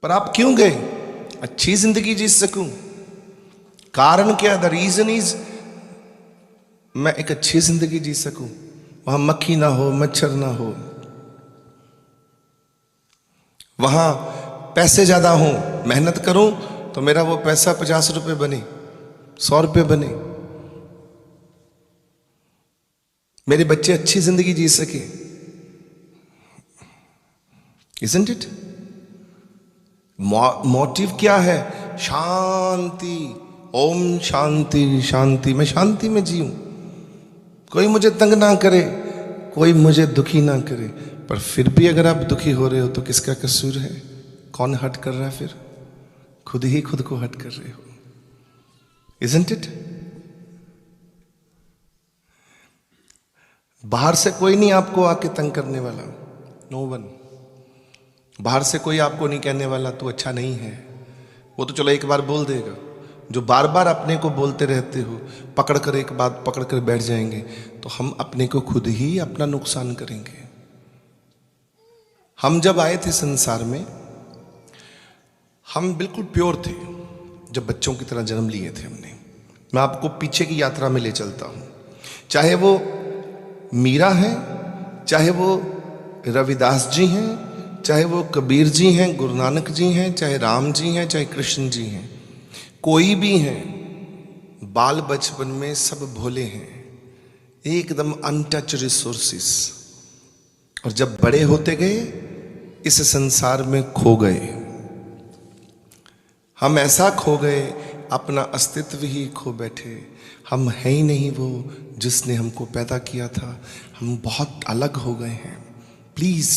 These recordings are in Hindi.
पर आप क्यों गए? अच्छी जिंदगी जी सकूं। कारण क्या? द रीजन इज मैं एक अच्छी जिंदगी जी सकूं, वहां मक्खी ना हो, मच्छर ना हो, वहां पैसे ज्यादा हो, मेहनत करूं तो मेरा वो पैसा 50 रुपए बने, 100 रुपए बने, मेरे बच्चे अच्छी जिंदगी जी सके। Isn't it? मोटिव क्या है? शांति। ओम शांति शांति, मैं शांति में जीऊं, कोई मुझे तंग ना करे, कोई मुझे दुखी ना करे। पर फिर भी अगर आप दुखी हो रहे हो तो किसका कसूर है? कौन हर्ट कर रहा है? फिर खुद ही खुद को हर्ट कर रहे हो। Isn't it? बाहर से कोई नहीं आपको आके तंग करने वाला, नो वन। बाहर से कोई आपको नहीं कहने वाला तू अच्छा नहीं है, वो तो चलो एक बार बोल देगा। जो बार बार अपने को बोलते रहते हो, पकड़ कर एक बात पकड़ कर बैठ जाएंगे तो हम अपने को खुद ही अपना नुकसान करेंगे। हम जब आए थे संसार में, हम बिल्कुल प्योर थे, जब बच्चों की तरह जन्म लिए थे हमने। मैं आपको पीछे की यात्रा में ले चलता हूं। चाहे वो मीरा है, चाहे वो रविदास जी हैं, चाहे वो कबीर जी हैं, गुरु नानक जी हैं, चाहे राम जी हैं, चाहे कृष्ण जी हैं, कोई भी हैं, बाल बचपन में सब भोले हैं, एकदम अनटच रिसोर्सेस। और जब बड़े होते गए इस संसार में खो गए। हम ऐसा खो गए, अपना अस्तित्व ही खो बैठे। हम है ही नहीं वो जिसने हमको पैदा किया था। हम बहुत अलग हो गए हैं। Please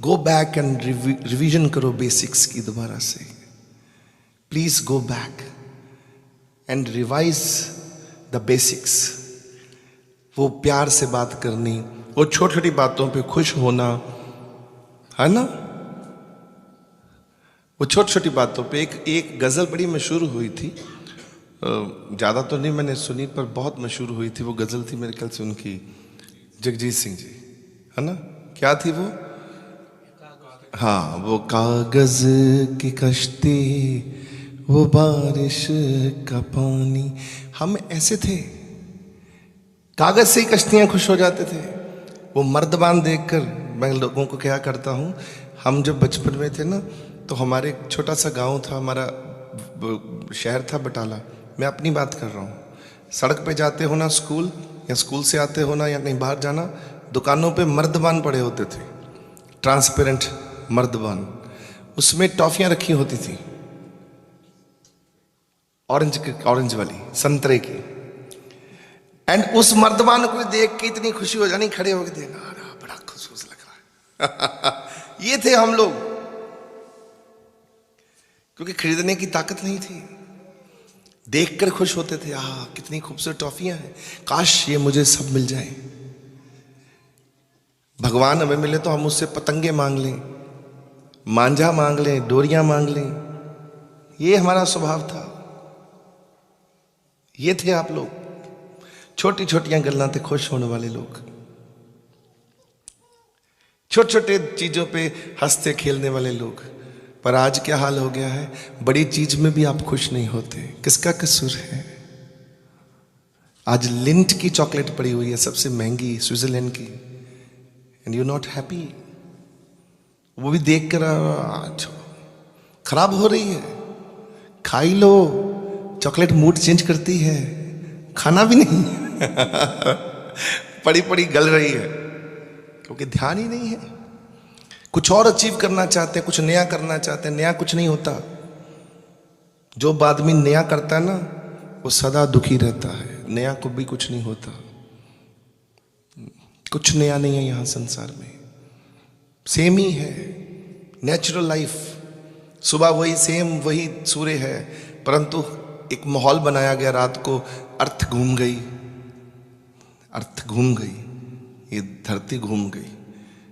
go back and revision करो बेसिक्स की दोबारा से। Please go back and revise the basics. वो प्यार से बात करनी, वो छोटी छोटी बातों पे खुश होना, है ना? वो छोटी छोटी बातों पे एक गजल बड़ी मशहूर हुई थी, ज़्यादा तो नहीं मैंने सुनी पर बहुत मशहूर हुई थी। वो गजल थी मेरे ख्याल से उनकी, जगजीत सिंह जी, है ना? क्या थी वो? हाँ, वो कागज की कश्ती, वो बारिश का पानी। हम ऐसे थे, कागज से ही कश्तियां खुश हो जाते थे। वो मर्दबान देखकर मैं लोगों को क्या करता हूँ, हम जब बचपन में थे ना तो हमारे एक छोटा सा गांव था, हमारा शहर था बटाला। मैं अपनी बात कर रहा हूँ। सड़क पे जाते हो ना स्कूल, या स्कूल से आते हो ना, या कहीं बाहर जाना, दुकानों पे मर्दबान पड़े होते थे, ट्रांसपेरेंट मर्दबान। उसमें टॉफियां रखी होती थी, ऑरेंज वाली, संतरे की। एंड उस मर्दबान को देख के इतनी खुशी हो जानी, खड़े होकर देखना, बड़ा खुशबूस लग रहा है। ये थे हम लोग, क्योंकि खरीदने की ताकत नहीं थी, देखकर खुश होते थे। कितनी खूबसूरत टॉफियां हैं, काश ये मुझे सब मिल जाए। भगवान हमें मिले तो हम उससे पतंगे मांग लें, मांझा मांग लें, डोरियां मांग लें। ये हमारा स्वभाव था। ये थे आप लोग, छोटी छोटियां गल्लां ते खुश होने वाले लोग, छोटे छोटे चीजों पे हंसते खेलने वाले लोग। पर आज क्या हाल हो गया है, बड़ी चीज में भी आप खुश नहीं होते। किसका कसूर है? आज लिंट की चॉकलेट पड़ी हुई है, सबसे महंगी, स्विट्जरलैंड की, एंड यू नॉट हैप्पी। वो भी देख कर खराब हो रही है, खाई लो। चॉकलेट मूड चेंज करती है, खाना भी नहीं पड़ी पड़ी गल रही है, क्योंकि ध्यान ही नहीं है। कुछ और अचीव करना चाहते हैं, कुछ नया करना चाहते हैं, नया कुछ नहीं होता। जो आदमी नया करता है ना, वो सदा दुखी रहता है। नया को भी कुछ नहीं होता, कुछ नया नहीं है यहां संसार में, सेम ही है। नेचुरल लाइफ, सुबह वही सेम, वही सूर्य है, परंतु एक माहौल बनाया गया, रात को अर्थ घूम गई, अर्थ घूम गई, ये धरती घूम गई।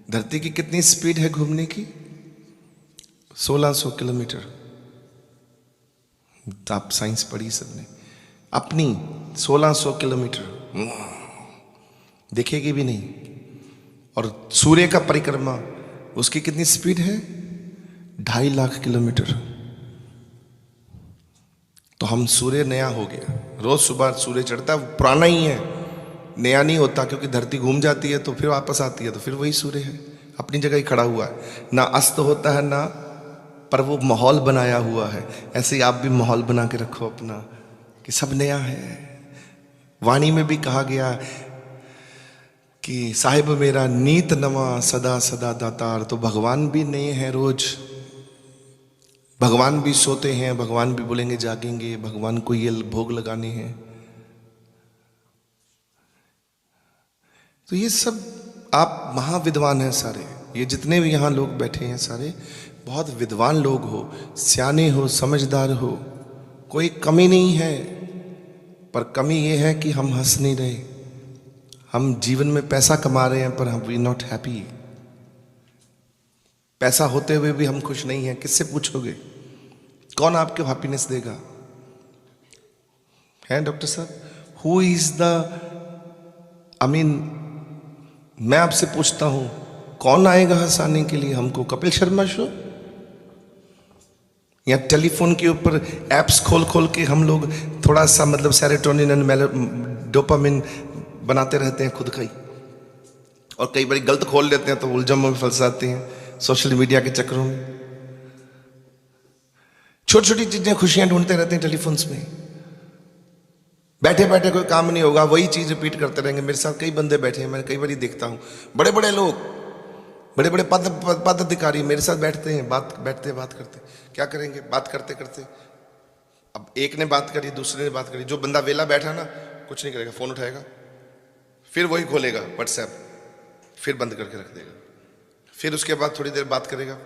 धरती की कितनी स्पीड है घूमने की? 1600 किलोमीटर। आप साइंस पढ़ी सबने, अपनी 1600 किलोमीटर दिखेगी भी नहीं। और सूर्य का परिक्रमा, उसकी कितनी स्पीड है? 2.5 लाख किलोमीटर। तो हम सूर्य नया हो गया, रोज सुबह सूर्य चढ़ता है, पुराना ही है, नया नहीं होता, क्योंकि धरती घूम जाती है तो फिर वापस आती है, तो फिर वही सूर्य है, अपनी जगह ही खड़ा हुआ है, ना अस्त होता है ना, पर वो माहौल बनाया हुआ है। ऐसे ही आप भी माहौल बना के रखो अपना कि सब नया है। वाणी में भी कहा गया कि साहिब मेरा नीत नवा सदा सदा दातार। तो भगवान भी नए हैं रोज, भगवान भी सोते हैं, भगवान भी बोलेंगे जागेंगे, भगवान को ये भोग लगाने हैं। तो ये सब आप महाविद्वान हैं सारे, ये जितने भी यहाँ लोग बैठे हैं सारे बहुत विद्वान लोग हो, सियाने हो, समझदार हो, कोई कमी नहीं है। पर कमी ये है कि हम हंस नहीं रहे। हम जीवन में पैसा कमा रहे हैं पर हम वी नॉट हैप्पी। पैसा होते हुए भी हम खुश नहीं हैं। किससे पूछोगे? कौन आपको हैप्पीनेस देगा? है डॉक्टर साहब? हु इज द मैं आपसे पूछता हूं, कौन आएगा हंसाने के लिए हमको? कपिल शर्मा शो या टेलीफोन के ऊपर एप्स खोल खोल के हम लोग थोड़ा सा मतलब सेरोटोनिन एंड डोपामिन बनाते रहते हैं खुद का ही, और कई बार गलत खोल लेते हैं तो उलझन में फंस जाते हैं सोशल मीडिया के चक्करों में। छोटी छोटी चीजें खुशियां ढूंढते रहते हैं टेलीफोन्स में। बैठे बैठे कोई काम नहीं होगा, वही चीज रिपीट करते रहेंगे। मेरे साथ कई बंदे बैठे हैं, मैं कई बार देखता हूं, बड़े बड़े लोग, बड़े बड़े पदाधिकारी मेरे साथ बैठते हैं, बात करते। क्या करेंगे? बात करते करते अब एक ने बात करी, दूसरे ने बात करी, जो बंदा वेला बैठा ना कुछ नहीं करेगा, फोन उठाएगा, फिर वही खोलेगा व्हाट्सएप, फिर बंद करके रख देगा, फिर उसके बाद थोड़ी देर बात करेगा।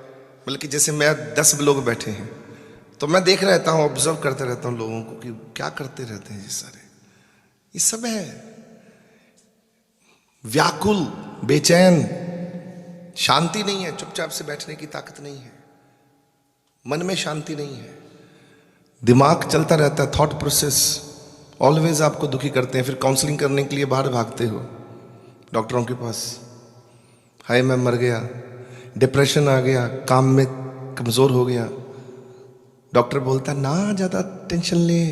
मतलब कि जैसे मैं 10 लोग बैठे हैं तो मैं देख रहता हूँ, ऑब्जर्व करते रहता हूँ लोगों को कि क्या करते रहते हैं ये सारे। ये सब है व्याकुल, बेचैन, शांति नहीं है, चुपचाप से बैठने की ताकत नहीं है, मन में शांति नहीं है, दिमाग चलता रहता है, थॉट प्रोसेस ऑलवेज आपको दुखी करते हैं। फिर काउंसलिंग करने के लिए बाहर भागते हो डॉक्टरों के पास, हाय मैं मर गया, डिप्रेशन आ गया, काम में कमजोर हो गया। डॉक्टर बोलता ना ज्यादा टेंशन ले,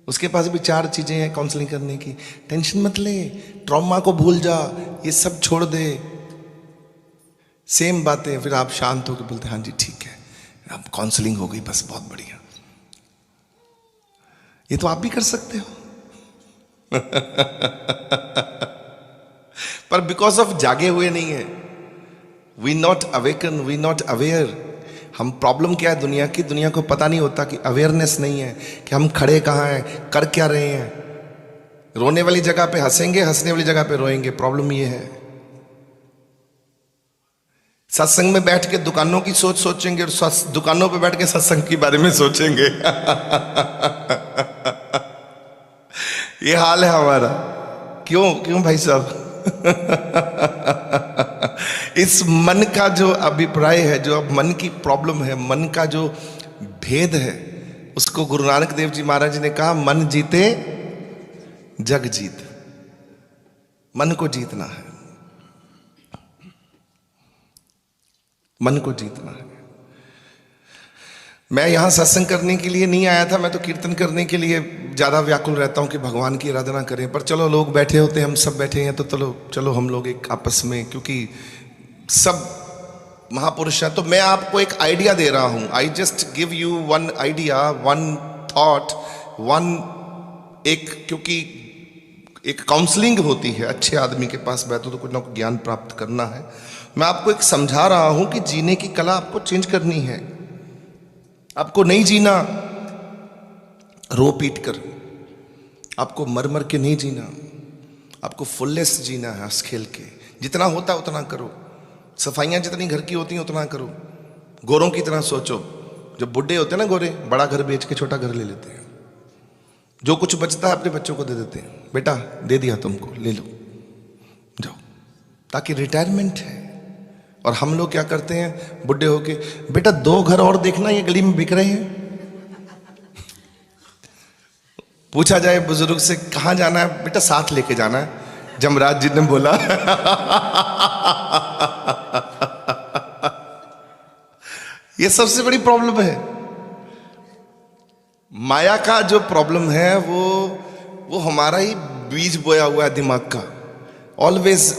उसके पास भी 4 चीजें हैं काउंसलिंग करने की। टेंशन मत ले, ट्रॉमा को भूल जा, ये सब छोड़ दे, सेम बातें। फिर आप शांत होकर बोलते हाँ जी ठीक है, अब काउंसलिंग हो गई, बस बहुत बढ़िया। ये तो आप भी कर सकते हो पर बिकॉज ऑफ जागे हुए नहीं है, we not awaken, we not aware. हम प्रॉब्लम क्या है दुनिया की? दुनिया को पता नहीं होता कि अवेयरनेस नहीं है कि हम खड़े कहाँ हैं, कर क्या रहे हैं। रोने वाली जगह पे हंसेंगे, हंसने वाली जगह पे रोएंगे। प्रॉब्लम ये है। सत्संग में बैठ के दुकानों की सोच सोचेंगे और दुकानों पे बैठ के सत्संग के बारे में सोचेंगे ये हाल है हमारा। क्यों भाई साहब इस मन का जो अभिप्राय है, जो अब मन की प्रॉब्लम है, मन का जो भेद है, उसको गुरु नानक देव जी महाराज जी ने कहा मन जीते जग जीत। मन को जीतना है, मन को जीतना है। मैं यहां सत्संग करने के लिए नहीं आया था, मैं तो कीर्तन करने के लिए ज्यादा व्याकुल रहता हूं कि भगवान की आराधना करें। पर चलो लोग बैठे होते हैं, हम सब बैठे हैं, तो चलो हम लोग एक आपस में, क्योंकि सब महापुरुष हैं, तो मैं आपको एक आइडिया दे रहा हूं। I just give you one idea, one thought, क्योंकि एक काउंसलिंग होती है, अच्छे आदमी के पास बैठो तो कुछ ना कुछ ज्ञान प्राप्त करना है। मैं आपको एक समझा रहा हूं कि जीने की कला आपको चेंज करनी है। आपको नहीं जीना रो पीट कर, आपको मर मर के नहीं जीना, आपको फुलनेस जीना है, हंस खेल के। जितना होता उतना करो, सफाइयां जितनी घर की होती हैं उतना करो। गोरों की तरह सोचो, जब बुढ़े होते हैं ना गोरे, बड़ा घर बेच के छोटा घर ले लेते हैं, जो कुछ बचता है अपने बच्चों को दे देते हैं, बेटा दे दिया तुमको, ले लो जाओ, ताकि रिटायरमेंट है। और हम लोग क्या करते हैं बुढ़े होके, बेटा 2 घर और देखना, ये गली में बिक रहे हैं। पूछा जाए बुजुर्ग से कहां जाना है, बेटा साथ लेके जाना है, जमराज जी ने बोला ये सबसे बड़ी प्रॉब्लम है। माया का जो प्रॉब्लम है वो हमारा ही बीज बोया हुआ है दिमाग का। Always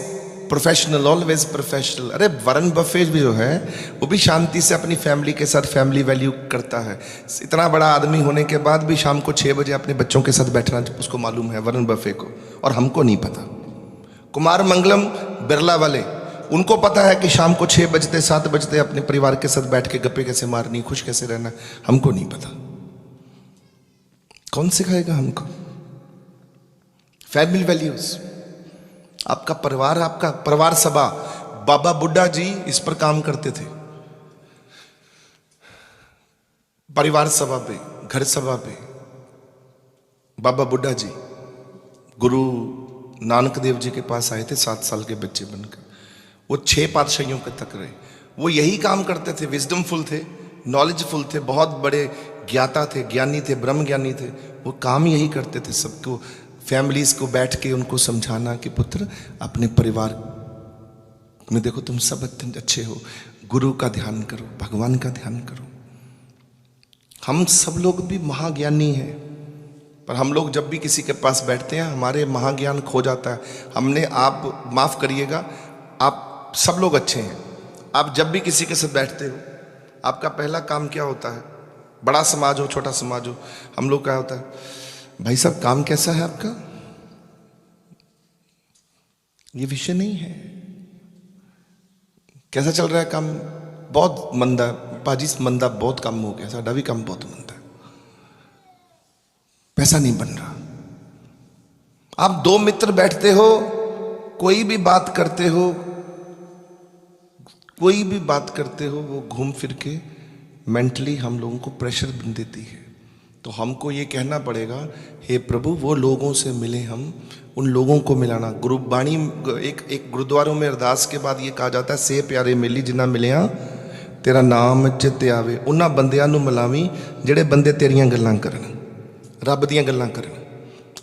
professional, always professional. अरे वरुण बफेट भी जो है वो भी शांति से अपनी फैमिली के साथ फैमिली वैल्यू करता है। इतना बड़ा आदमी होने के बाद भी शाम को 6 बजे अपने बच्चों के साथ बैठना उसको मालूम है, वरुण बफेट को, और हमको नहीं पता। कुमार मंगलम बिरला वाले, उनको पता है कि शाम को 6 बजते 7 बजते अपने परिवार के साथ बैठ के गप्पे कैसे मारनी, खुश कैसे रहना। हमको नहीं पता। कौन सिखाएगा हमको फैमिली वैल्यूज? आपका परिवार सभा, बाबा बुड्ढा जी इस पर काम करते थे। परिवार सभा पे, घर सभा पे बाबा बुड्ढा जी गुरु नानक देव जी के पास आए थे 7 साल के बच्चे बनकर। वो 6 पातशाहियों के तक रहे। वो यही काम करते थे, विजडमफुल थे, नॉलेजफुल थे, बहुत बड़े ज्ञाता थे, ज्ञानी थे, ब्रह्म ज्ञानी थे। वो काम यही करते थे, सबको फैमिलीज को बैठ के उनको समझाना कि पुत्र अपने परिवार में देखो तुम सब अत्यंत अच्छे हो, गुरु का ध्यान करो, भगवान का ध्यान करो। हम सब लोग भी महाज्ञानी हैं, पर हम लोग जब भी किसी के पास बैठते हैं हमारे महाज्ञान खो जाता है। हमने, आप माफ करिएगा, आप सब लोग अच्छे हैं। आप जब भी किसी के साथ बैठते हो आपका पहला काम क्या होता है? बड़ा समाज हो छोटा समाज हो, हम लोग क्या होता है, भाई साहब काम कैसा है आपका? ये विषय नहीं है। कैसा चल रहा है काम? बहुत मंदा पाजी, मंदा बहुत कम हो गया, साडा भी काम बहुत मंदा है, पैसा नहीं बन रहा। आप 2 मित्र बैठते हो, कोई भी बात करते हो, कोई भी बात करते हो, वो घूम फिर के मेंटली हम लोगों को प्रेशर बन देती है। तो हमको ये कहना पड़ेगा, हे प्रभु वो लोगों से मिले, हम उन लोगों को मिलाना। गुरुबाणी एक गुरुद्वारों में अरदास के बाद ये कहा जाता है, से प्यारे मिली जिन्ना मिलिया तेरा नाम चित आवे, उन्हां बंदियां नूं मिलावी ਜਿਹੜੇ बंदे तेरियां गल्लां करन, रब दियां गल्लां करन।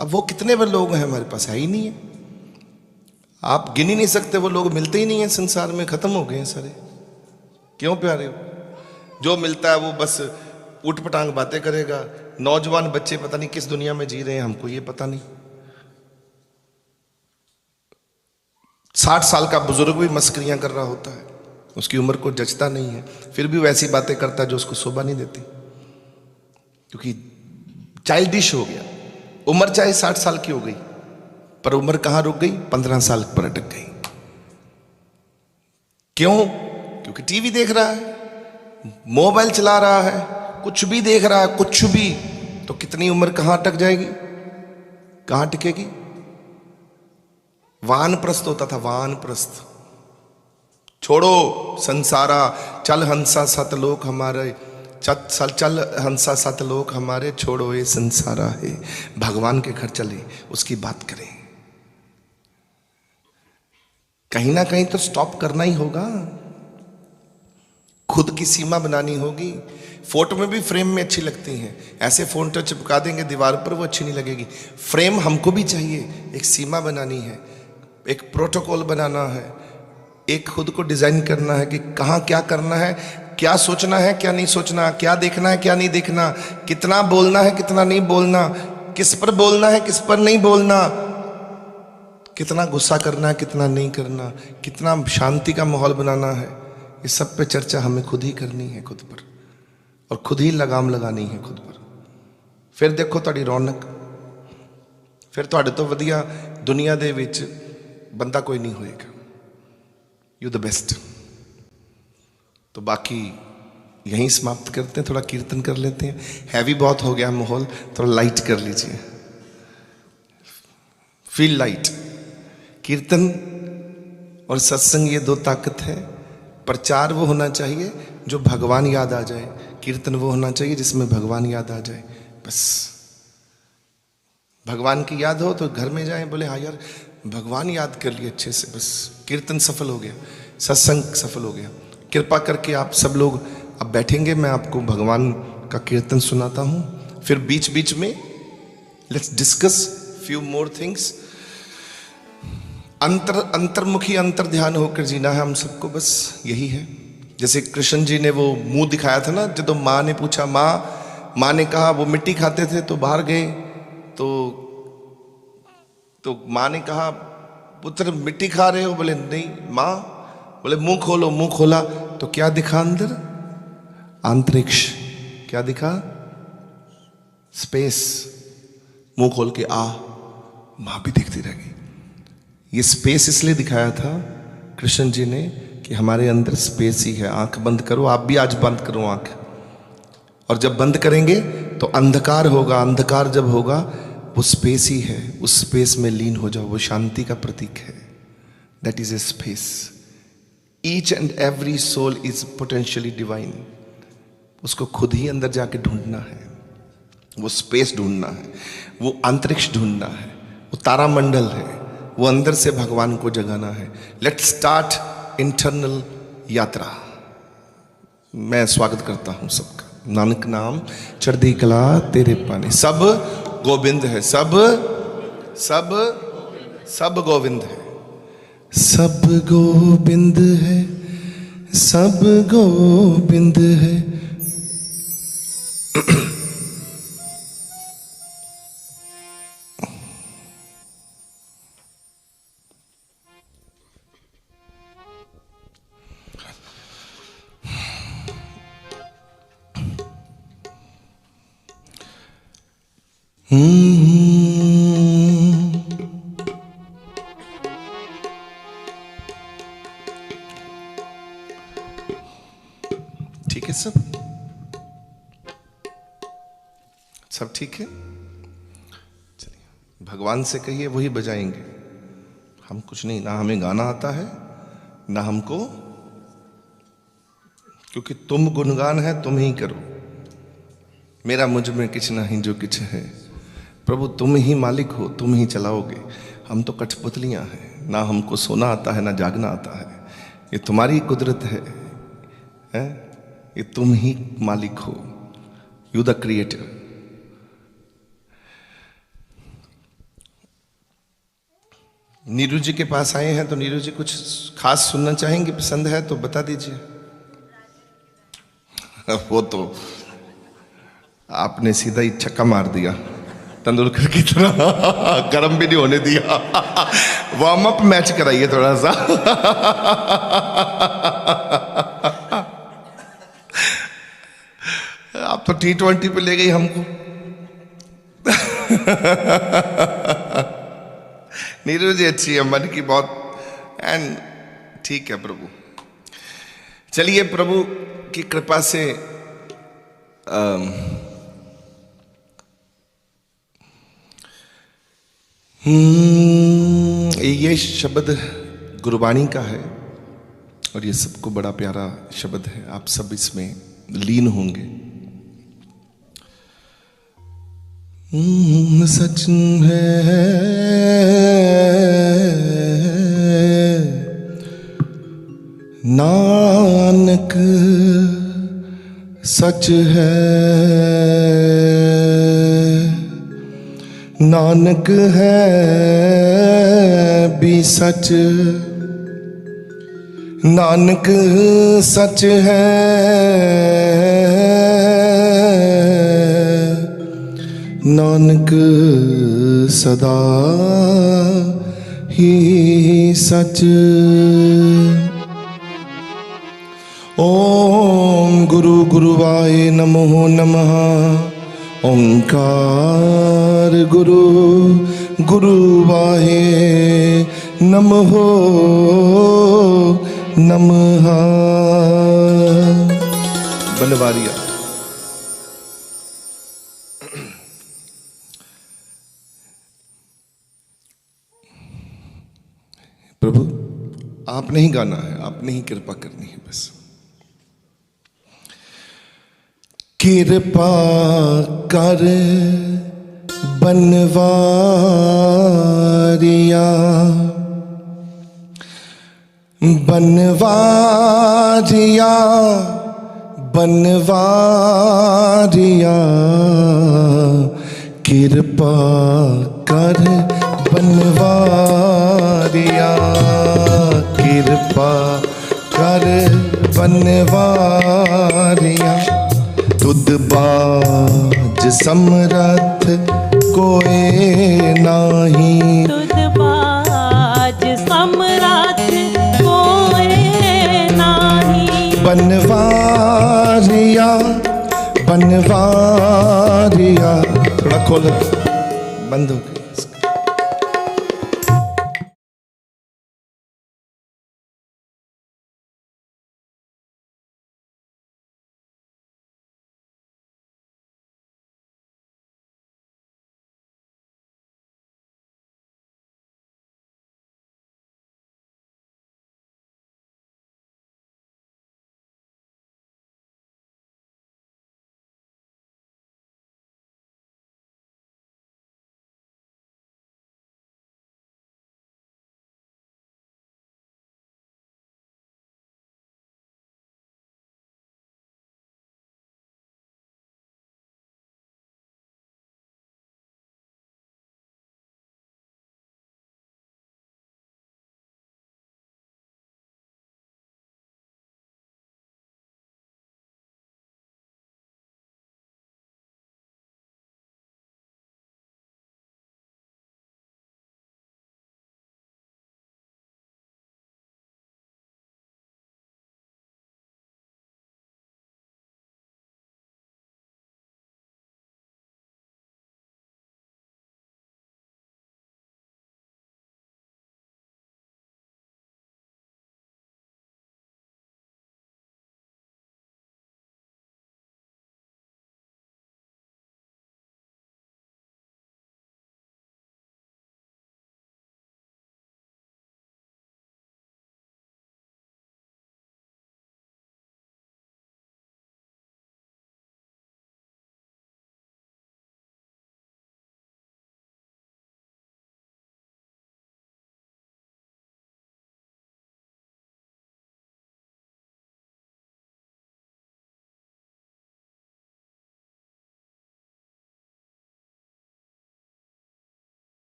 अब वो कितने वो लोग हैं हमारे पास? है ही नहीं है। आप गिन ही नहीं सकते, वो लोग मिलते ही नहीं है संसार में, खत्म हो गए हैं सारे। क्यों प्यारे हो? जो मिलता है वो बस उठ पटांग बातें करेगा। नौजवान बच्चे पता नहीं किस दुनिया में जी रहे हैं, हमको ये पता नहीं। 60 साल का बुजुर्ग भी मस्करियां कर रहा होता है, उसकी उम्र को जचता नहीं है, फिर भी वैसी बातें करता है जो उसको शोभा नहीं देती, क्योंकि चाइल्डिश हो गया। उम्र चाहे 60 साल की हो गई, पर उम्र कहां रुक गई? 15 साल पर अटक गई। क्यों? क्योंकि टीवी देख रहा है, मोबाइल चला रहा है, कुछ भी देख रहा है, कुछ भी। तो कितनी उम्र कहां अटक जाएगी, कहां टिकेगी? वानप्रस्थ होता था, वानप्रस्थ। छोड़ो संसारा, चल हंसा सतलोक हमारे, चल हंसा सतलोक हमारे, छोड़ो ये संसारा है। भगवान के घर चले, उसकी बात करें। कहीं ना कहीं तो स्टॉप करना ही होगा, खुद की सीमा बनानी होगी। फोटो में भी फ्रेम में अच्छी लगती हैं, ऐसे फोटो चिपका देंगे दीवार पर, वो अच्छी नहीं लगेगी। फ्रेम हमको भी चाहिए, एक सीमा बनानी है, एक प्रोटोकॉल बनाना है, एक खुद को डिजाइन करना है कि कहाँ क्या करना है, क्या सोचना है क्या नहीं सोचना, क्या देखना है क्या नहीं देखना, कितना बोलना है कितना नहीं बोलना, किस पर बोलना है किस पर नहीं बोलना, कितना गुस्सा करना है कितना नहीं करना, कितना शांति का माहौल बनाना है। इस सब पे चर्चा हमें खुद ही करनी है, खुद पर, और खुद ही लगाम लगानी है खुद पर। फिर देखो ਤੁਹਾਡੀ रौनक, फिर ਤੁਹਾਡੇ ਤੋਂ ਵਧੀਆ दुनिया ਦੇ ਵਿੱਚ बंदा कोई नहीं होएगा। You the best. तो बाकी यहीं समाप्त करते हैं, थोड़ा कीर्तन कर लेते हैं। हैवी बहुत हो गया माहौल, थोड़ा लाइट कर लीजिए, फील लाइट। कीर्तन और सत्संग ये 2 ताकत है। प्रचार वो होना चाहिए जो भगवान याद आ जाए, कीर्तन वो होना चाहिए जिसमें भगवान याद आ जाए। बस भगवान की याद हो तो घर में जाए, बोले हाँ यार भगवान याद कर लिए अच्छे से, बस कीर्तन सफल हो गया, सत्संग सफल हो गया। कृपा करके आप सब लोग अब बैठेंगे, मैं आपको भगवान का कीर्तन सुनाता हूँ, फिर बीच बीच में let's discuss few more things. अंतर्मुखी अंतर ध्यान होकर जीना है हम सबको, बस यही है। जैसे कृष्ण जी ने वो मुंह दिखाया था ना, जब माँ ने पूछा, माँ ने कहा वो मिट्टी खाते थे तो बाहर गए, तो माँ ने कहा पुत्र मिट्टी खा रहे हो? बोले नहीं माँ। बोले मुंह खोलो, मुंह खोला तो क्या दिखा अंदर? अंतरिक्ष। क्या दिखा? स्पेस। मुंह खोल के माँ भी दिखती रह गई। ये स्पेस इसलिए दिखाया था कृष्ण जी ने कि हमारे अंदर स्पेस ही है। आंख बंद करो, आप भी आज बंद करो आंख, और जब बंद करेंगे तो अंधकार होगा। अंधकार जब होगा वो स्पेस ही है, उस स्पेस में लीन हो जाओ। वो शांति का प्रतीक है। That is a space. Each and every soul is potentially divine. उसको खुद ही अंदर जाके ढूंढना है, वो स्पेस ढूंढना है, वो अंतरिक्ष ढूंढना है, वो तारामंडल है, वो अंदर से भगवान को जगाना है। लेट्स स्टार्ट इंटरनल यात्रा। मैं स्वागत करता हूं सबका। नानक नाम चढ़दी कला तेरे पानी। सब गोविंद है, सब सब सब गोविंद है, सब गोविंद है, सब गोविंद है। ठीक है सब ठीक है। चलिए भगवान से कहिए, वही बजाएंगे। हम कुछ नहीं, ना हमें गाना आता है ना हमको, क्योंकि तुम गुणगान है तुम ही करो। मेरा मुझ में किछ नहीं जो किछ है। प्रभु तुम ही मालिक हो, तुम ही चलाओगे। हम तो कठपुतलियां हैं, ना हमको सोना आता है ना जागना आता है। ये तुम्हारी कुदरत है, ये तुम ही मालिक हो। You the creator. Neeru ji के पास आए हैं, तो नीरू जी कुछ खास सुनना चाहेंगे? पसंद है तो बता दीजिए। वो तो आपने सीधा ही छक्का मार दिया, तेंदुलकर की तरह। गर्म भी नहीं होने दिया। वार्म अप मैच कराइए थोड़ा सा। आप तो T20 पे ले गई हमको। नीरू जी अच्छी है, मन की बहुत, एंड ठीक है प्रभु। चलिए प्रभु की कृपा से ये शब्द गुरबाणी का है और ये सबको बड़ा प्यारा शब्द है। आप सब इसमें लीन होंगे। सच है नानक, सच है नानक है भी सच, नानक सच है नानक सदा ही सच। ओम गुरु गुरुवाय नमो नमः। ओंकार गुरु गुरुवाय नमः नमः। बनवारिया। प्रभु आपने ही गाना है, आपने ही कृपा करनी है बस। कृपा कर बनवारिया, बनवारिया बनवारिया। कृपा कर बनवारिया, कृपा कर बनवारिया तुद बाज समरथ कोई नाही। तुद बाज समरथ कोई नाही। बनवारिया बनवारिया, थोड़ा खोल, बंद हो गया।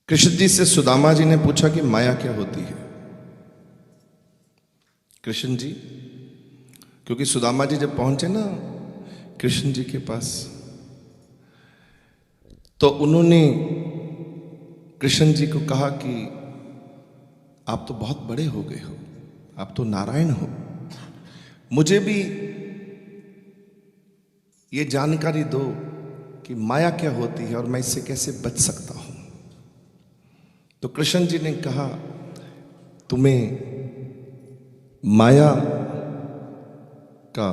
कृष्ण जी से सुदामा जी ने पूछा कि माया क्या होती है। कृष्ण जी, क्योंकि सुदामा जी जब पहुंचे ना कृष्ण जी के पास, तो उन्होंने कृष्ण जी को कहा कि आप तो बहुत बड़े हो गए हो, आप तो नारायण हो, मुझे भी ये जानकारी दो कि माया क्या होती है और मैं इससे कैसे बच सकता हूं। तो कृष्ण जी ने कहा, तुम्हें माया का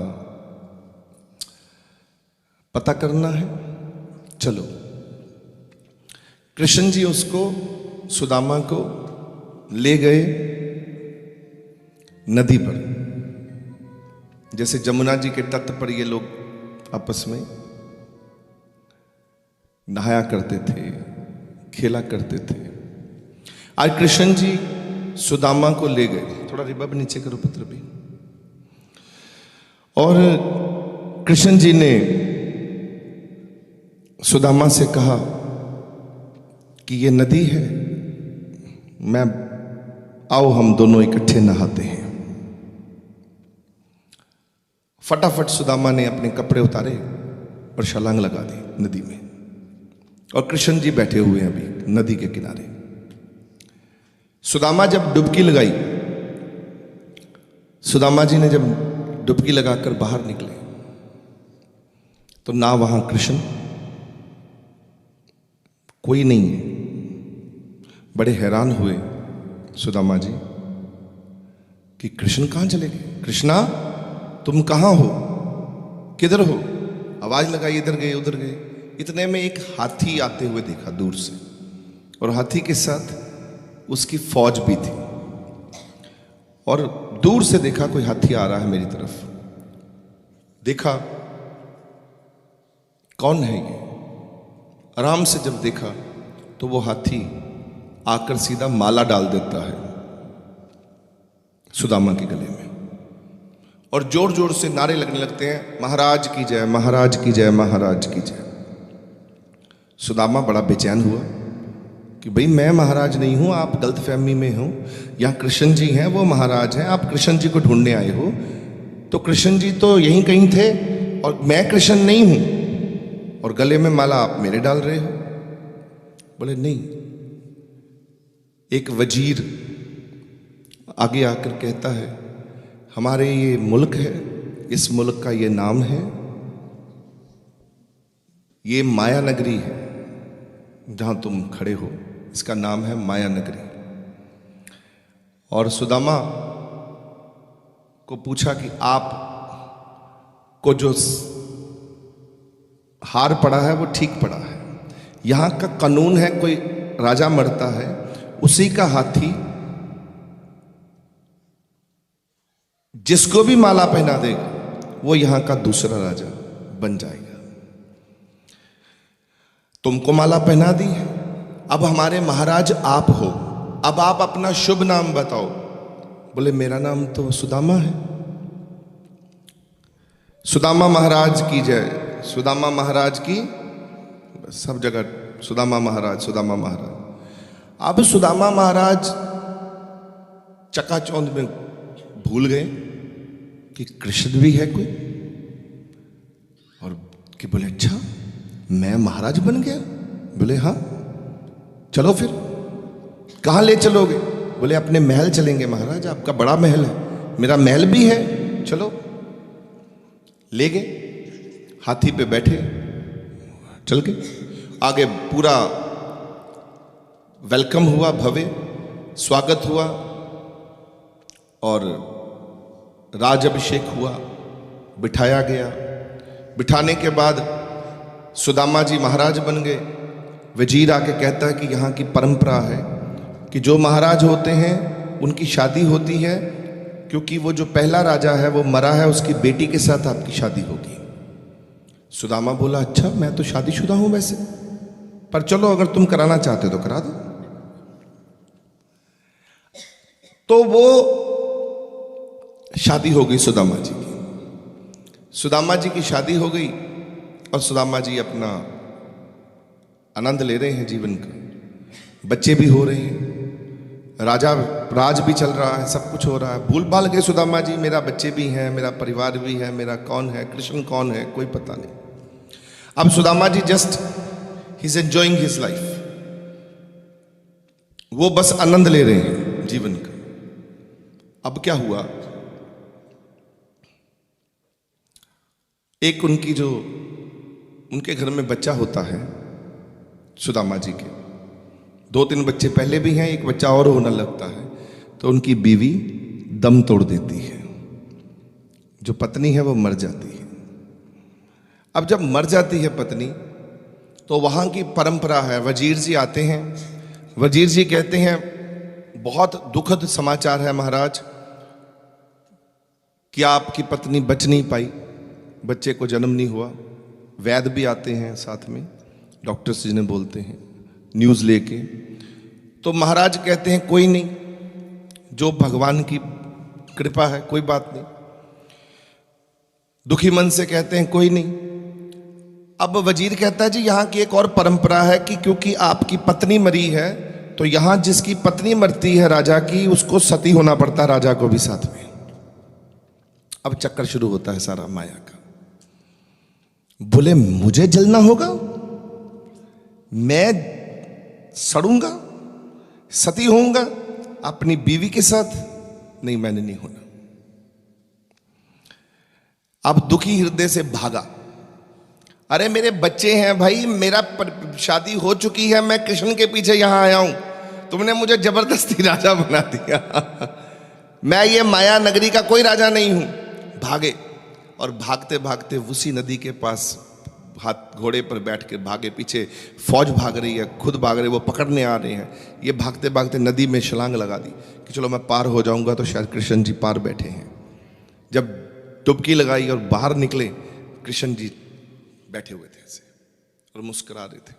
पता करना है, चलो। कृष्ण जी उसको, सुदामा को ले गए नदी पर। जैसे जमुना जी के तट पर ये लोग आपस में नहाया करते थे, खेला करते थे, आज कृष्ण जी सुदामा को ले गए। थोड़ा रिबब नीचे करो पुत्र भी। और कृष्ण जी ने सुदामा से कहा कि ये नदी है, मैं, आओ हम दोनों इकट्ठे नहाते हैं। फटाफट सुदामा ने अपने कपड़े उतारे और छलांग लगा दी नदी में। और कृष्ण जी बैठे हुए हैं अभी नदी के किनारे। सुदामा जब डुबकी लगाई, सुदामा जी ने जब डुबकी लगाकर बाहर निकले तो ना वहां कृष्ण, कोई नहीं है। बड़े हैरान हुए सुदामा जी कि कृष्ण कहां चले गए। कृष्णा, तुम कहां हो, किधर हो? आवाज लगाई, इधर गए उधर गए। इतने में एक हाथी आते हुए देखा दूर से, और हाथी के साथ उसकी फौज भी थी। और दूर से देखा कोई हाथी आ रहा है मेरी तरफ। देखा कौन है ये, आराम से जब देखा तो वो हाथी आकर सीधा माला डाल देता है सुदामा के गले में, और जोर जोर से नारे लगने लगते हैं, महाराज की जय, महाराज की जय, महाराज की जय। सुदामा बड़ा बेचैन हुआ कि भाई मैं महाराज नहीं हूं, आप गलतफहमी में हो। यहाँ कृष्ण जी हैं, वो महाराज हैं, आप कृष्ण जी को ढूंढने आए हो। तो कृष्ण जी तो यहीं कहीं थे और मैं कृष्ण नहीं हूं, और गले में माला आप मेरे डाल रहे हो। बोले नहीं। एक वजीर आगे आकर कहता है, हमारे ये मुल्क है, इस मुल्क का ये नाम है, ये माया नगरी है जहां तुम खड़े हो, इसका नाम है माया नगरी। और सुदामा को पूछा कि आप को जो हार पड़ा है वो ठीक पड़ा है। यहां का कानून है, कोई राजा मरता है, उसी का हाथी जिसको भी माला पहना देगा वो यहां का दूसरा राजा बन जाएगा। तुमको माला पहना दी है, अब हमारे महाराज आप हो, अब आप अपना शुभ नाम बताओ। बोले मेरा नाम तो सुदामा है। सुदामा महाराज की जय, सुदामा महाराज की, सब जगह सुदामा महाराज, सुदामा महाराज। अब सुदामा महाराज चकाचौंध में भूल गए कि कृष्ण भी है कोई, और कि बोले अच्छा मैं महाराज बन गया। बोले हाँ, चलो फिर कहाँ ले चलोगे? बोले अपने महल चलेंगे महाराज, आपका बड़ा महल है, मेरा महल भी है, चलो। ले गए, हाथी पे बैठे, चल गए। आगे पूरा वेलकम हुआ, भव्य स्वागत हुआ और राज अभिषेक हुआ, बिठाया गया। बिठाने के बाद सुदामा जी महाराज बन गए। वजीर आके कहता है कि यहाँ की परंपरा है कि जो महाराज होते हैं उनकी शादी होती है, क्योंकि वो जो पहला राजा है वो मरा है, उसकी बेटी के साथ आपकी शादी होगी। सुदामा बोला अच्छा मैं तो शादीशुदा हूं वैसे, पर चलो अगर तुम कराना चाहते तो करा दो। तो वो शादी हो गई सुदामा जी की। सुदामा जी की शादी हो गई और सुदामा जी अपना आनंद ले रहे हैं जीवन का। बच्चे भी हो रहे हैं, राज भी चल रहा है, सब कुछ हो रहा है। भूल भाल गए सुदामा जी, मेरा बच्चे भी हैं, मेरा परिवार भी है, मेरा कौन है, कृष्ण कौन है, कोई पता नहीं। अब सुदामा जी जस्ट ही इज एंजॉइंग हिज लाइफ, वो बस आनंद ले रहे हैं जीवन का। अब क्या हुआ, एक उनके घर में बच्चा होता है सुदामा जी के, 2-3 बच्चे पहले भी हैं, एक बच्चा और होने लगता है, तो उनकी बीवी दम तोड़ देती है, जो पत्नी है वो मर जाती है। अब जब मर जाती है पत्नी, तो वहां की परंपरा है, वजीर जी आते हैं, वजीर जी कहते हैं बहुत दुखद समाचार है महाराज कि आपकी पत्नी बच नहीं पाई, बच्चे को जन्म नहीं हुआ। वैद्य भी आते हैं साथ में, डॉक्टर्स जिन्हें बोलते हैं, न्यूज़ लेके। तो महाराज कहते हैं कोई नहीं, जो भगवान की कृपा है, कोई बात नहीं। दुखी मन से कहते हैं कोई नहीं। अब वजीर कहता है जी यहाँ की एक और परंपरा है कि क्योंकि आपकी पत्नी मरी है, तो यहाँ जिसकी पत्नी मरती है राजा की, उसको सती होना पड़ता है, राजा को भी साथ में। अब चक्कर शुरू होता है सारा माया का। बोले मुझे जलना होगा, मैं सड़ूंगा, सती होऊंगा अपनी बीवी के साथ, नहीं मैंने नहीं होना। अब दुखी हृदय से भागा, अरे मेरे बच्चे हैं भाई, मेरा शादी हो चुकी है, मैं कृष्ण के पीछे यहां आया हूं, तुमने मुझे जबरदस्ती राजा बना दिया मैं ये माया नगरी का कोई राजा नहीं हूं। भागे, और भागते भागते उसी नदी के पास हाथ घोड़े पर बैठ के भागे, पीछे फौज भाग रही है, खुद भाग रहे, वो पकड़ने आ रहे हैं। ये भागते भागते नदी में छलांग लगा दी कि चलो मैं पार हो जाऊंगा, तो शायद कृष्ण जी पार बैठे हैं। जब डुबकी लगाई और बाहर निकले, कृष्ण जी बैठे हुए थे ऐसे और मुस्कुरा रहे थे।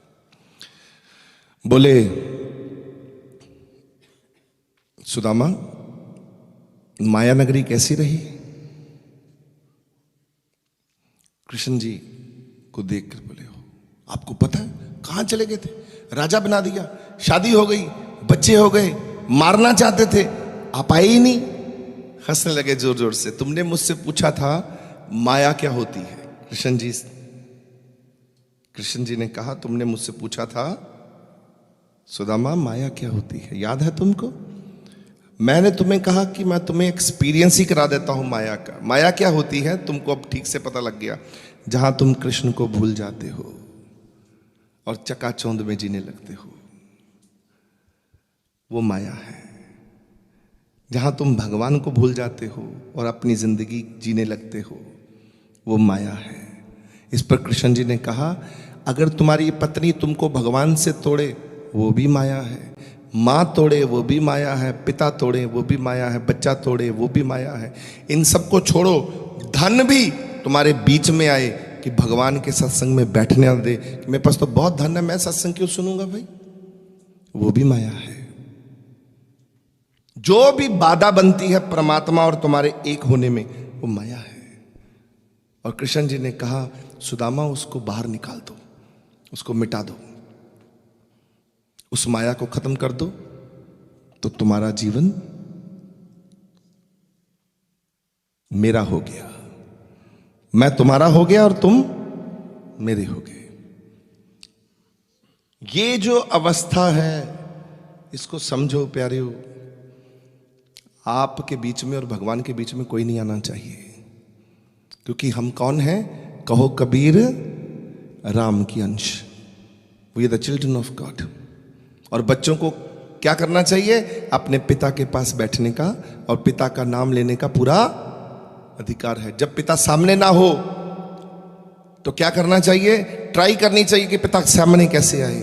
बोले सुदामा, माया नगरी कैसी रही? कृष्ण जी को देखकर बोले, हो आपको पता है कहां चले गए थे? राजा बना दिया, शादी हो गई, बच्चे हो गए, मारना चाहते थे, आप आए ही नहीं। हंसने लगे जोर जोर से। तुमने मुझसे पूछा था माया क्या होती है? कृष्ण जी ने कहा तुमने मुझसे पूछा था सुदामा माया क्या होती है, याद है तुमको? मैंने तुम्हें कहा कि मैं तुम्हें एक्सपीरियंस ही करा देता हूं माया का। माया क्या होती है तुमको अब ठीक से पता लग गया। जहां तुम कृष्ण को भूल जाते हो और चकाचौंध में जीने लगते हो, वो माया है। जहां तुम भगवान को भूल जाते हो और अपनी जिंदगी जीने लगते हो, वो माया है। इस पर कृष्ण जी ने कहा अगर तुम्हारी पत्नी तुमको भगवान से तोड़े, वो भी माया है। माँ तोड़े वो भी माया है, पिता तोड़े वो भी माया है, बच्चा तोड़े वो भी माया है। इन सबको छोड़ो, धन भी तुम्हारे बीच में आए कि भगवान के सत्संग में बैठने ना दे, मेरे पास तो बहुत धन है, मैं सत्संग क्यों सुनूंगा भाई, वो भी माया है। जो भी बाधा बनती है परमात्मा और तुम्हारे एक होने में, वो माया है। और कृष्ण जी ने कहा सुदामा उसको बाहर निकाल दो, उसको मिटा दो, उस माया को खत्म कर दो, तो तुम्हारा जीवन मेरा हो गया, मैं तुम्हारा हो गया और तुम मेरे हो गए। ये जो अवस्था है इसको समझो प्यारियों, आपके बीच में और भगवान के बीच में कोई नहीं आना चाहिए। क्योंकि हम कौन हैं? कहो कबीर राम की अंश, we are the children of God. और बच्चों को क्या करना चाहिए? अपने पिता के पास बैठने का और पिता का नाम लेने का पूरा अधिकार है। जब पिता सामने ना हो तो क्या करना चाहिए? ट्राई करनी चाहिए कि पिता सामने कैसे आए।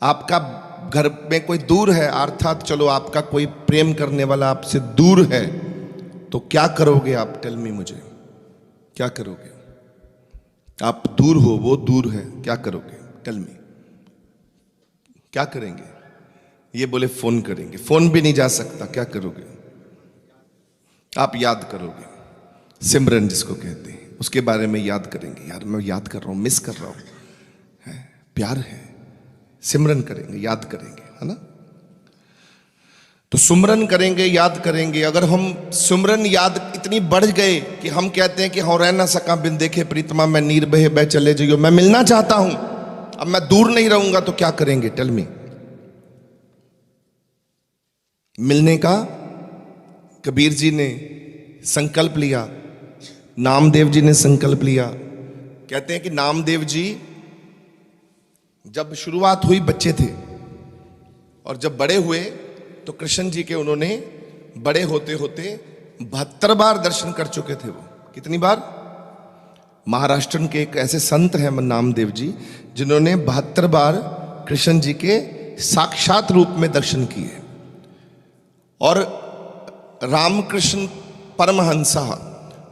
आपका घर में कोई दूर है, अर्थात चलो आपका कोई प्रेम करने वाला आपसे दूर है, तो क्या करोगे आप? टेल मी, मुझे क्या करोगे? आप दूर हो, वो दूर है, क्या करोगे? टेल मी, क्या करेंगे? ये बोले फोन करेंगे, फोन भी नहीं जा सकता, क्या करोगे? आप याद करोगे, सिमरन जिसको कहते हैं, उसके बारे में याद करेंगे। यार मैं याद कर रहा हूं, मिस कर रहा हूं, प्यार है, सिमरन करेंगे, याद करेंगे, है ना। तो सुमरन करेंगे, याद करेंगे। अगर हम सुमरन याद इतनी बढ़ गए कि हम कहते हैं कि हाँ रह ना सका बिन देखे प्रीतमा, मैं नीर बहे बह चले जाइयो, मैं मिलना चाहता हूं, अब मैं दूर नहीं रहूंगा, तो क्या करेंगे? Tell me. मिलने का कबीर जी ने संकल्प लिया, नामदेव जी ने संकल्प लिया। कहते हैं कि नामदेव जी जब शुरुआत हुई बच्चे थे, और जब बड़े हुए तो कृष्ण जी के उन्होंने बड़े होते होते 72 बार दर्शन कर चुके थे। वो कितनी बार? महाराष्ट्र के एक ऐसे संत हैं नामदेव जी, जिन्होंने 72 बार कृष्ण जी के साक्षात रूप में दर्शन किए। और रामकृष्ण परमहंसा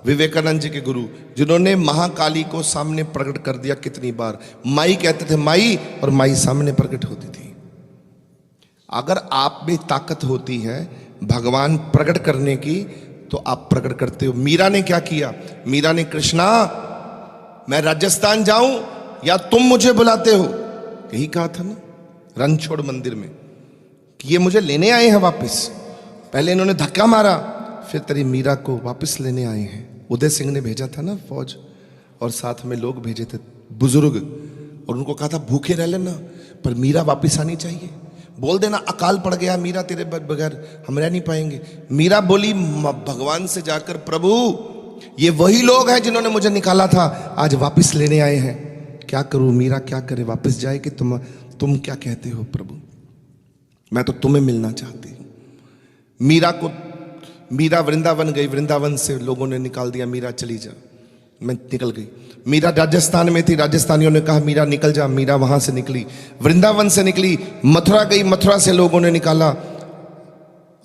विवेकानंद जी के गुरु, जिन्होंने महाकाली को सामने प्रकट कर दिया कितनी बार। माई कहते थे माई, और माई सामने प्रकट होती थी। अगर आप में ताकत होती है भगवान प्रकट करने की, तो आप प्रकट करते हो। मीरा ने क्या किया? मीरा ने, कृष्णा मैं राजस्थान जाऊं या तुम मुझे बुलाते हो, यही कहा था ना रणछोड़ मंदिर में, कि ये मुझे लेने आए हैं वापस। पहले इन्होंने धक्का मारा, फिर तेरी मीरा को वापस लेने आए हैं। उदय सिंह ने भेजा था ना फौज, और साथ में लोग भेजे थे बुजुर्ग, और उनको कहा था भूखे रह लेना, पर मीरा वापस आनी चाहिए। बोल देना अकाल पड़ गया मीरा, तेरे बगैर हम रह नहीं पाएंगे। मीरा बोली भगवान से जाकर, प्रभु ये वही लोग हैं जिन्होंने मुझे निकाला था, आज वापस लेने आए हैं, क्या करूं? मीरा क्या करे? वापस जाए कि तुम क्या कहते हो प्रभु? मैं तो तुम्हें मिलना चाहती हूं। मीरा वृंदावन गई, वृंदावन से लोगों ने निकाल दिया, मीरा चली जा। मैं निकल गई। मीरा राजस्थान में थी, राजस्थानियों ने कहा मीरा निकल जा, मीरा वहां से निकली, वृंदावन से निकली, मथुरा गई, मथुरा से लोगों ने निकाला।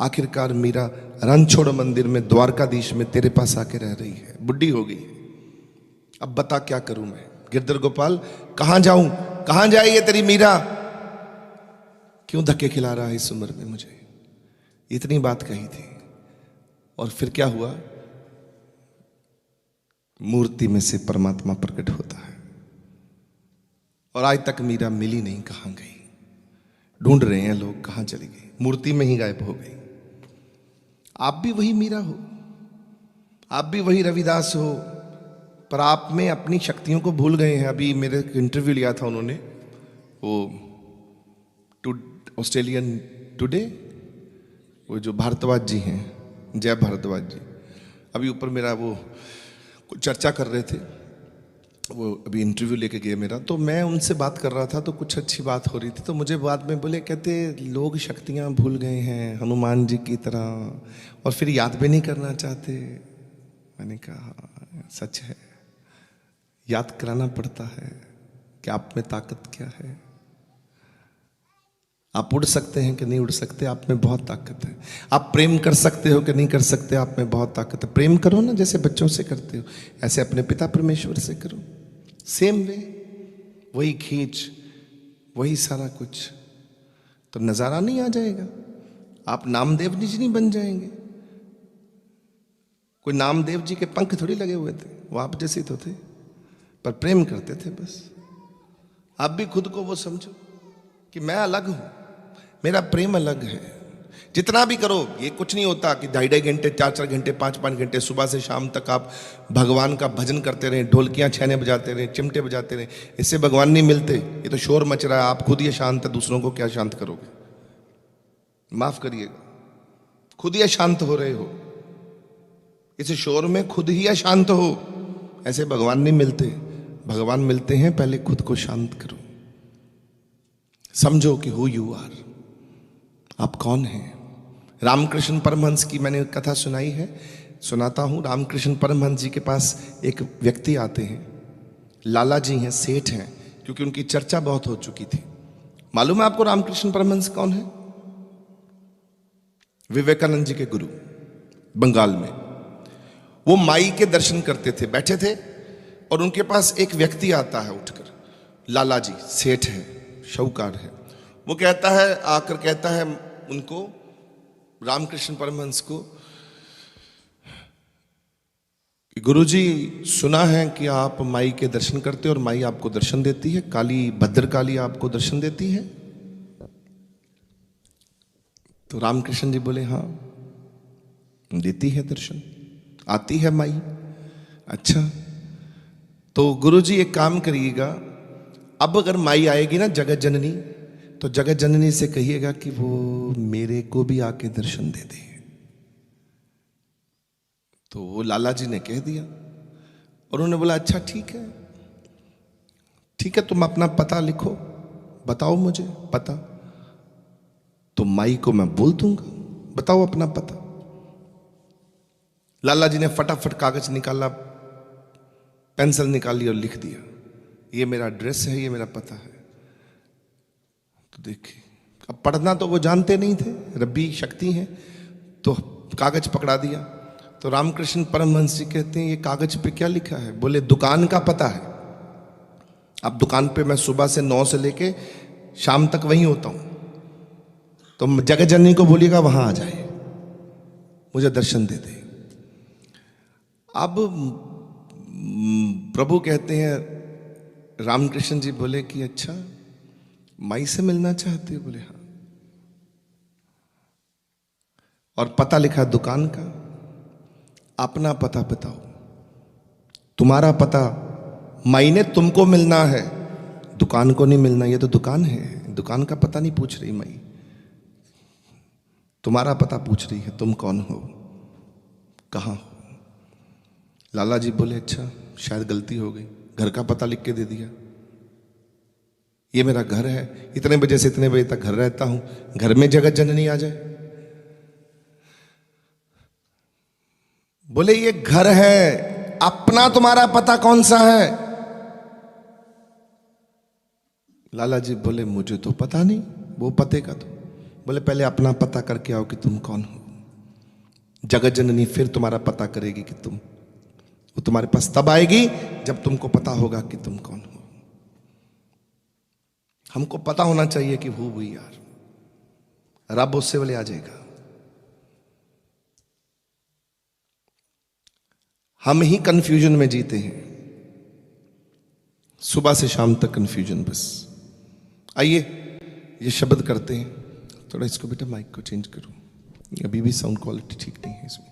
आखिरकार मीरा रणछोड़ मंदिर में द्वारकाधीश में तेरे पास आके रह रही है, बुढ़ी हो गई। अब बता क्या करूं मैं? गिरधर गोपाल कहां जाऊं? कहां जाए ये तेरी मीरा? क्यों धक्के खिला रहा है इस उम्र में मुझे? इतनी बात कही थी। और फिर क्या हुआ? मूर्ति में से परमात्मा प्रकट होता है। और आज तक मीरा मिली नहीं, कहां गई? ढूंढ रहे हैं लोग, कहां चली गई? मूर्ति में ही गायब हो गई। आप भी वही मीरा हो, आप भी वही रविदास हो, पर आप में अपनी शक्तियों को भूल गए हैं। अभी मेरे इंटरव्यू लिया था उन्होंने, वो ऑस्ट्रेलियन टुडे, वो जो भारद्वाज जी हैं, जय भारद्वाज जी, अभी ऊपर मेरा वो कुछ चर्चा कर रहे थे, वो अभी इंटरव्यू लेके गए मेरा, तो मैं उनसे बात कर रहा था, तो कुछ अच्छी बात हो रही थी, तो मुझे बाद में बोले, कहते लोग शक्तियां भूल गए हैं हनुमान जी की तरह, और फिर याद भी नहीं करना चाहते। मैंने कहा सच है, याद कराना पड़ता है कि आप में ताकत क्या है। आप उड़ सकते हैं कि नहीं उड़ सकते, आप में बहुत ताकत है। आप प्रेम कर सकते हो कि नहीं कर सकते, आप में बहुत ताकत है। प्रेम करो ना, जैसे बच्चों से करते हो, ऐसे अपने पिता परमेश्वर से करो। सेम वे, वही खींच, वही सारा कुछ, तो नजारा नहीं आ जाएगा? आप नामदेव जी नहीं बन जाएंगे। कोई नामदेव जी के पंख थोड़ी लगे हुए थे, वो आप जैसे तो थे, पर प्रेम करते थे बस। आप भी खुद को वो समझो कि मैं अलग हूं, मेरा प्रेम अलग है। जितना भी करो, ये कुछ नहीं होता कि 2.5 घंटे 4 घंटे 5 घंटे सुबह से शाम तक आप भगवान का भजन करते रहें, ढोलकियां छैने बजाते रहें, चिमटे बजाते रहें, इससे भगवान नहीं मिलते। ये तो शोर मच रहा है, आप खुद ये शांत है, दूसरों को क्या शांत करोगे? माफ करिएगा, खुद ही अशांत हो रहे हो, इस शोर में खुद ही अशांत हो। ऐसे भगवान नहीं मिलते। भगवान मिलते हैं, पहले खुद को शांत करो, समझो कि हु यू आर, आप कौन हैं। रामकृष्ण परमहंस की मैंने कथा सुनाई है, सुनाता हूं। रामकृष्ण परमहंस जी के पास एक व्यक्ति आते हैं, लाला जी हैं, सेठ हैं, क्योंकि उनकी चर्चा बहुत हो चुकी थी। मालूम है आपको रामकृष्ण परमहंस कौन है? विवेकानंद जी के गुरु, बंगाल में। वो माई के दर्शन करते थे, बैठे थे, और उनके पास एक व्यक्ति आता है उठकर, लाला जी सेठ है, शाहूकार है। वो कहता है, आकर कहता है उनको, रामकृष्ण परमहंस को, कि गुरुजी सुना है कि आप माई के दर्शन करते हो और माई आपको दर्शन देती है, काली भद्रकाली आपको दर्शन देती है। तो रामकृष्ण जी बोले हाँ देती है दर्शन, आती है माई। अच्छा तो गुरुजी एक काम करिएगा, अब अगर माई आएगी ना जगत जननी, तो जगत जननी से कहिएगा कि वो मेरे को भी आके दर्शन दे दे। तो वो लाला जी ने कह दिया और उन्होंने बोला अच्छा ठीक है, ठीक है तुम अपना पता लिखो, बताओ मुझे पता, तो माई को मैं बोल दूंगा, बताओ अपना पता। लाला जी ने फटाफट कागज निकाला, पेंसिल निकाली और लिख दिया ये मेरा एड्रेस है, ये मेरा पता है। तो देखिए अब पढ़ना तो वो जानते नहीं थे, रब्बी शक्ति है, तो कागज पकड़ा दिया। तो रामकृष्ण परमहंस जी कहते हैं ये कागज पे क्या लिखा है? बोले दुकान का पता है। अब दुकान पे मैं सुबह से 9 से लेके शाम तक वहीं होता हूं, तो जगत जननी को बोलिएगा वहां आ जाए, मुझे दर्शन दे दे। अब प्रभु कहते हैं, रामकृष्ण जी बोले कि अच्छा माई से मिलना चाहते हो? बोले हाँ। और पता लिखा दुकान का, अपना पता बताओ, तुम्हारा पता, माई ने तुमको मिलना है, दुकान को नहीं मिलना, ये तो दुकान है, दुकान का पता नहीं पूछ रही माई, तुम्हारा पता पूछ रही है, तुम कौन हो, कहां हो। लाला जी बोले अच्छा शायद गलती हो गई, घर का पता लिख के दे दिया, ये मेरा घर है, इतने बजे से इतने बजे तक घर रहता हूं, घर में जगत जननी आ जाए। बोले ये घर है, अपना तुम्हारा पता कौन सा है? लाला जी बोले मुझे तो पता नहीं वो पते का। तो बोले पहले अपना पता करके आओ कि तुम कौन हो, जगत जननी फिर तुम्हारा पता करेगी कि तुम, वो तुम्हारे पास तब आएगी जब तुमको पता होगा कि तुम कौन हो। हमको पता होना चाहिए कि हु वी आर, रब उससे वाले आ जाएगा। हम ही कंफ्यूजन में जीते हैं, सुबह से शाम तक कंफ्यूजन बस। आइए ये शब्द करते हैं, थोड़ा इसको बेटा माइक को चेंज करो, अभी भी साउंड क्वालिटी ठीक नहीं है इसमें।